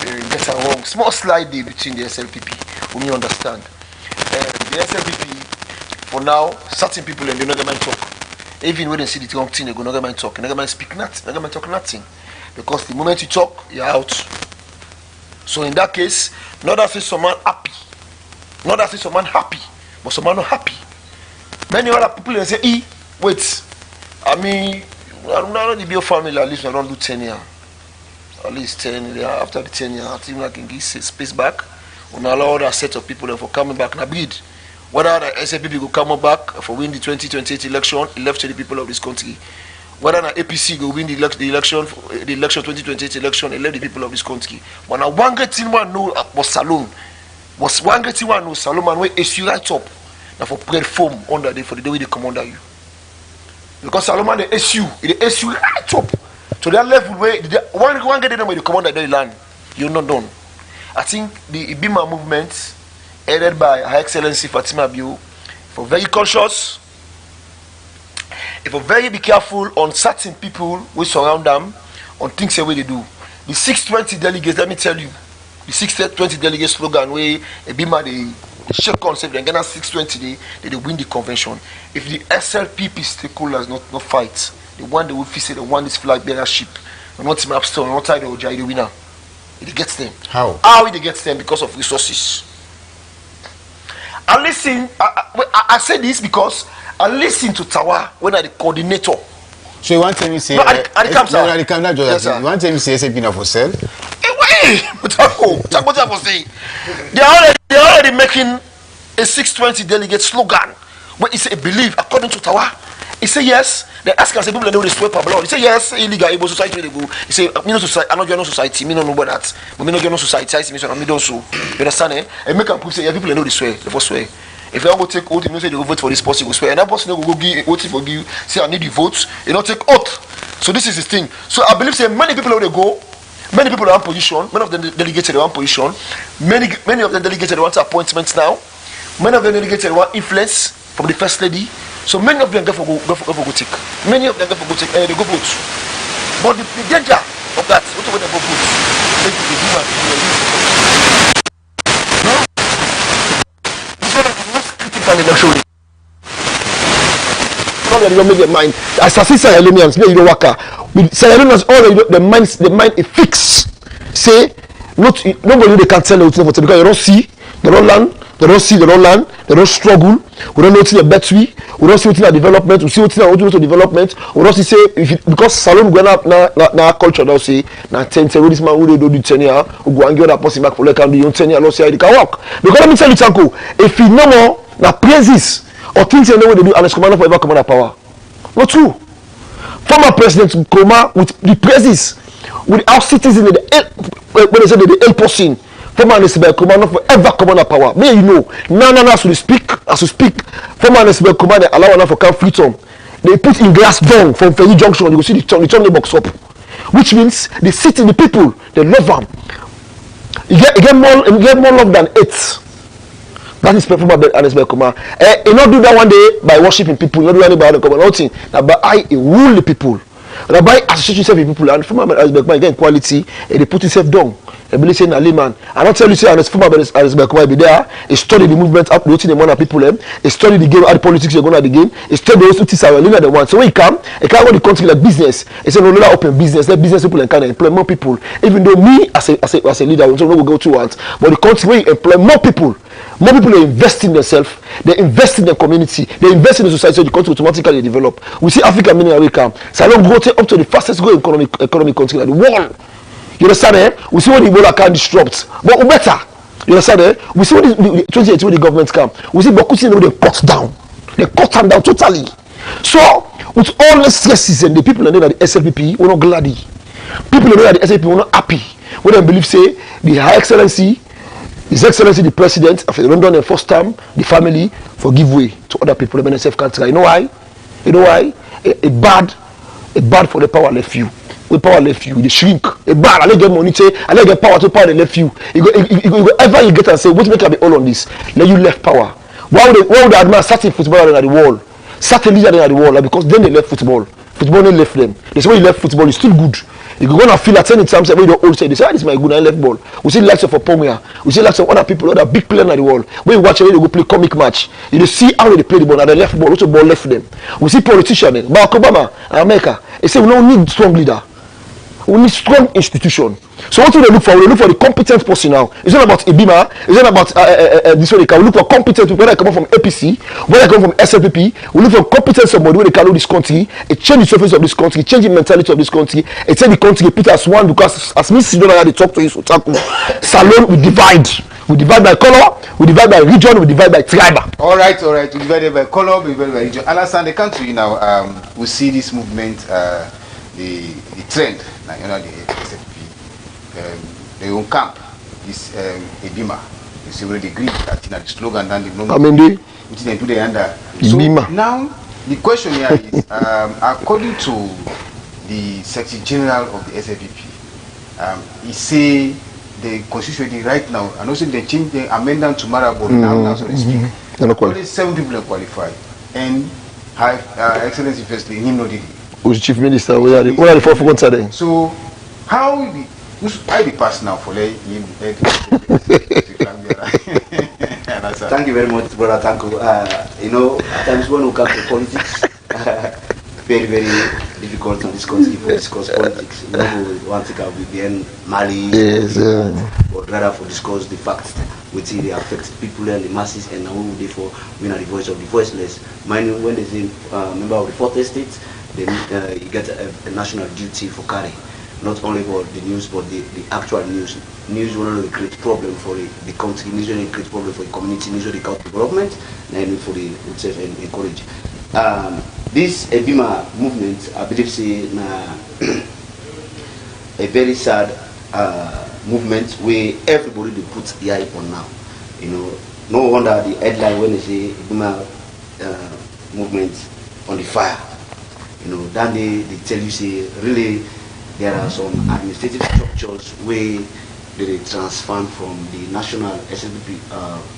get wrong. Small slide there between the SLPP, when you understand. The SLPP, for now, certain people and they not going to talk. Even when they see the wrong thing, they go not going to talk. They not going to speak nothing. They not going to talk nothing. Because the moment you talk, you're out. So in that case, not that say someone happy. Not that say someone happy, but someone not happy. Many other people they say, wait, I mean, I'm not the Bio family, at least I don't do 10 years. At least 10 years, after the 10 years, I think I can give space back. We allow other set of people for coming back and bid. Whether the SAPP will come back for win the 2028 election, it left to the people of this country. Whether the APC will win the election 2028 election, it left the people of this country. But now one great thing one know was Salon. was one great one no Solomon wey issue right up na for bread foam under there for the day wey they come under you. Because Solomon the issue right up to that level where one get them where they come under the land. You're not done. I think the Ibima movement headed by Her Excellency Fatima Bio for very conscious, if very be careful on certain people who surround them, on things the way they do. The 620 delegates, let me tell you, the 620 delegates slogan where Ibima the share concept and Ghana 620 they win the convention. If the SLPP stakeholders not fight, the one they will say the one this flag bearer ship, and not team upstone, not tie the OJ the winner. It gets them. How it gets them? Because of resources. I listen. I say this because I listen to Tawa when I the coordinator. So you want to tell me say? No, at the camp, sir. Yes, sir. You want to tell me say SAP now for sale? What I say? They are already making a 620 delegate slogan where it's a belief according to Tawa. He say yes. They ask us, people know they swear per blood. He say yes. Illegal, able society they go. He say me no society. I not join no society. Me no know about that. But me no join no society. I see me so me don't so. You understand? And make them prove say yeah, people know they swear. They first swear. If you go take oath, you know say they go vote for this person, you go swear. And that person no go give oath for you. Say I need the votes. You know take oath. So this is the thing. So I believe say many people they go. Many people are in position. Many of them delegated they want position. Many of them delegated they want appointments now. Many of them delegated they want influence from the first lady. So many of them go for go take. Many of them go for go take and they go vote. But the danger of that, what when they go vote, they do you don't make your mind. As I see Sierra Leoneans, you don't work. With Sierra Leoneans, all the mind is fixed. Say, nobody they can tell you because you don't see, they don't learn, they don't see, they don't learn, they don't struggle. We don't know what's the battery. We don't see what's the development. We see what's the development. We don't see say because Salon going up na culture now say na 10 this man who do 10 year who go and get that person back for like can do 10 year. Not say it can work. Because let me tell you, Tanko, if you no more na praises or things you know what they do, and it's commander forever commander power. Not true. Former President Nkrumah with the praises, with our citizens, when they say the 8%, former Nkrumah not forever commander power. May you know, now as we speak, former Nkrumah they allow enough for camp freedom. They put in glass down from Ferry Junction, you go see the turn the box up. Which means the city, the people, they love them. You get more love than it. That is performed by Anis Bekuma. You not do that one day by worshiping people. You not do anything by the command. Nothing. But I rule the people. But by associating yourself with people and from Anis Bekuma again quality. And they put himself down. They believe saying Ali man. I don't tell you say Anis Bekuma be there. He study the movement up. They the money people them. He study the game. How the politics are going at the game. He study those who teach our leader the one. So when he can't go the country like business. He say no, let open business. Let business people and can employ more people. Even though me as a leader, we don't go too hard. But the country where you employ more people. More people are investing in themselves, they invest in the community, they invest in the society, so the country automatically develop. We see Africa many away come. Salon go up to the fastest growing economic country in the world. You understand? We see what the Ebola can disrupt, but we better. You understand? We see what the 2018 when the government come. We see Bokuti they cut down. They cut them down totally. So with all the stresses and the people that the SLPP, we're not glad. People that the SLPP, we're not happy. We don't believe say the High Excellency. His Excellency the President of London and first time, the family for give way to other people. The NSF can't try. You know why? A bad for the power left you. With power left you, they shrink. A bad, I let get money, I let get power to power they left you. You go ever you get and say, what make I be all on this? Let you left power. Why would they admire certain footballer at the wall? Certain leader at the wall? Like, because then they left football. Football they left them. They say when you left football, it's still good. You go gonna feel at any time when you all say this is my good I left ball. We see lots of Pomia, we see lots of other people, other big players in the world. When you watch when they go play comic match, you see how they play the ball and they left ball, also ball left them. We see politicians, Barack Obama, America, they say we don't need strong leader. We need strong institution. So what do they look for? We look for the competent person now. It's not about Ibima. It's not about this way. We look for competent people. Whether they come from APC, whether they come from SLPP, we look for competent somebody where they can know this country, it change the surface of this country, change the mentality of this country, it change the country, put as one because as Miss Sidona they talk to you, so Salon we divide. We divide by color, we divide by region, we divide by tribe. All right. We divide by color, we divide by region. Understand the country now. We see this movement, the trend. You know the SFP, they own camp. This Ebima, They already agreed that the slogan and the which they put it under. So now the question here is, according to the Secretary General of the SFPP, he say the constitution right now, and also they change the amendment tomorrow, but now so they speak. Only 7 people are qualified, and Excellency Firstly, him not did. Who's Chief Minister? Where are the 4 months there? So how the pass now for him? Thank you very much, brother Tanko. You know, at times when we come to politics, very, very difficult to discuss politics. You know, one thing will be in Mali, but rather for discuss the facts, which they affect people and the masses, and now we therefore we are the voice of the voiceless. Mind when they say member of the 4th estate, then you get a national duty for carry. Not only for the news, but the actual news. News will only create problem for the country, news will create problem for the community, news will create development, and for the itself and encourage. This Ebima movement, I believe, say a very sad movement where everybody they put the eye on now. You know, no wonder the headline when they say Ebima movement on the fire. You know, then they tell you say really. There are some administrative structures where they transfer from the national SLP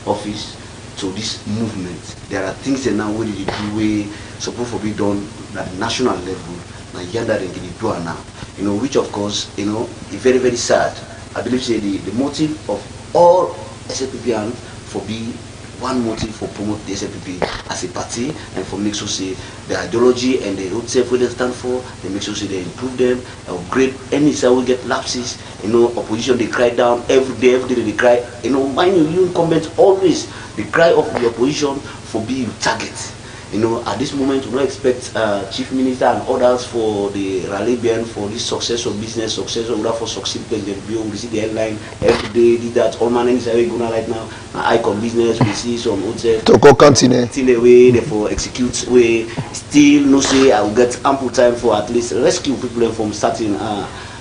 office to this movement. There are things that now where they do where supposed to be done at the national level. Now yonder they do now. You know, which of course, you know, is very, very sad. I believe say the motive of all SLPPians for be one motive for promote the SLPP as a party and for make sure say the ideology and the road self they stand for, they make sure say they improve them, upgrade any side we get lapses, you know, opposition they cry down every day they cry, you know, mind you incumbents always the cry of the opposition for being target. You know, at this moment we don't expect Chief Minister and others for the rally band for this success of business, success of for succeed President Bill. We see the headline every day, did that all managers are going right now. Icon business, we see some hotel to go continue way therefore execute way still no say I will get ample time for at least rescue people from starting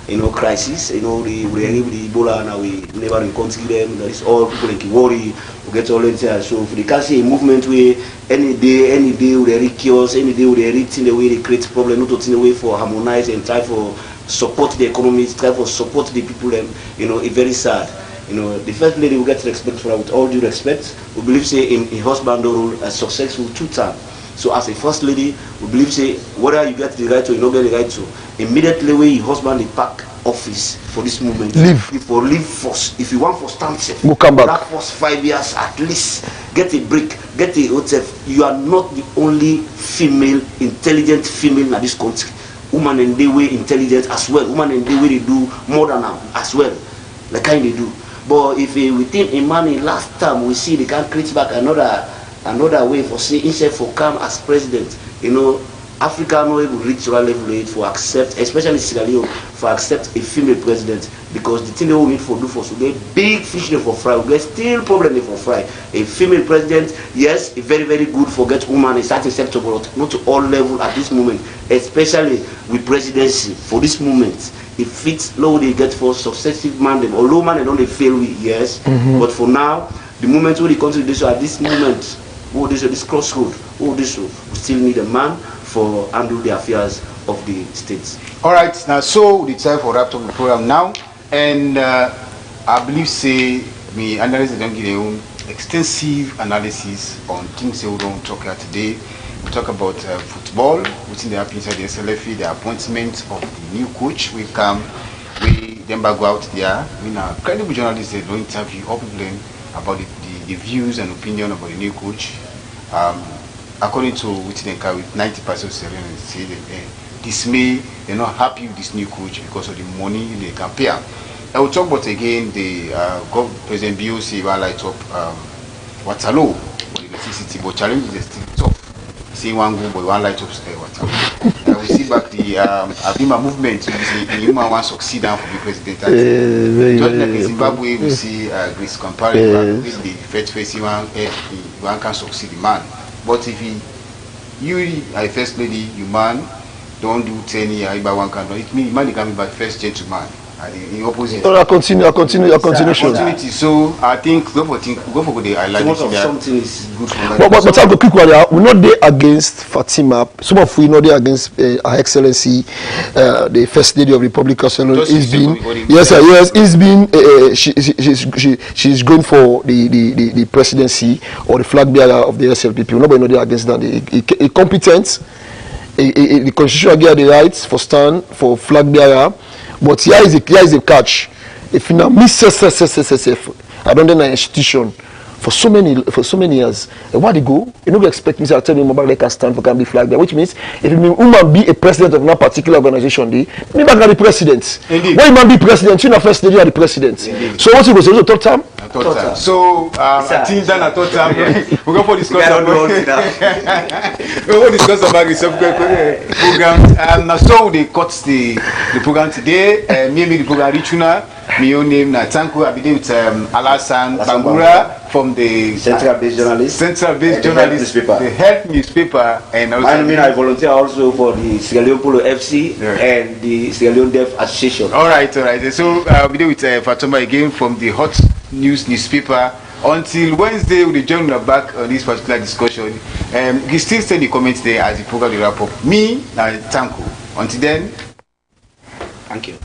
you know, crisis. You know, the Ebola now we never encounter them. That is all people like worry. We get all in there. So if they can see a movement where any day we are chaos, any day we are in the way they create problem, not in the way for harmonize and try for support the economy, try for support the people. And you know, it's very sad. You know, the first lady will get respect for her with all due respect. We believe say in husband role a successful 2 times. So as a first lady, we believe say whether you get the right to, you don't get the right to. Immediately when your husband the pack office for this movement, leave first. If you want for stand safe, we'll come back. That first 5 years at least, get a break, get a hotel. You are not the only female, intelligent female in this country. Woman and they way intelligent as well. Woman and they way they do more than them as well. The kind they do. But if within a money last time we see they can create back another way for say instead for come as president, you know, Africa no able reach that level for accept, especially Sierra Leone, for accept a female president, because the thing they will need for do for so get big fish there for fry, we get still problem there for fry. A female president, yes, very, very good for get woman is that acceptable, but not to all level at this moment, especially with presidency for this moment. It fits low they get for successive mandate, although man they don't they fail with yes, but for now, the moment where the country this at this moment, this crossroad, we still need a man for handle the affairs of the states. All right, now so the time for wrap up the program now, and I believe say me analysts don't give their own extensive analysis on things they don't talk about today. We talk about football, which in the happen inside the SLFE, the appointment of the new coach. We then go out there. We now credible journalists they don't interview all people about the views and opinion about the new coach. According to which they carry with 90% of Syrians say they dismay, they're not happy with this new coach because of the money they can pay. I will talk about again the President BOC will light up Waterloo, the city, but challenge is still tough. Say one go, but one light up Waterloo. We see back the Abima movement, the human one succeed down for the president. Just like in Zimbabwe, we see Grace Comparing with the first face one can succeed the man. But if you are first lady, you man, don't do 10 years, one can do it means man can be by first gentleman. in opposite. No, I continue. Opportunity. So I think go for the I like Too much it of there. something is good for that. But I'll go quick one. Yeah. We're not there against Fatima. Some of we not there against Her Excellency, the First Lady of the Republic of Senegal. It's been yes, sir, yes. It's been she's going for the presidency or the flag bearer of the SLPP. We're not there against that. A competent, the constitution give the rights for stand for flag bearer. But here is a catch. If you now miss I don't know an institution for so many years. And where they go, you don't expect me to tell them about like a stand for can be flag there, which means if you woman be a president of that particular organization, they maybe can be president. Indeed. When you man be president, you know first lady are the president. Indeed. So what you go say? Third time? Third time. So I think done at third time. We go for discuss about the subject program. Now so they cut the program today. Me the program Richuna. My own name na Tanko. I be there with Alasan Bangura from the Central-based journalist. Newspaper. The health newspaper, and also I volunteer also for the Sierra Leone Polo FC and the Sierra Leone Deaf Association. All right. So I'll be there with Fatoma again from the Hot News newspaper. Until Wednesday, we'll join back on this particular discussion. You still send the comments there as the program will wrap up. Me, Tanko. Until then, thank you.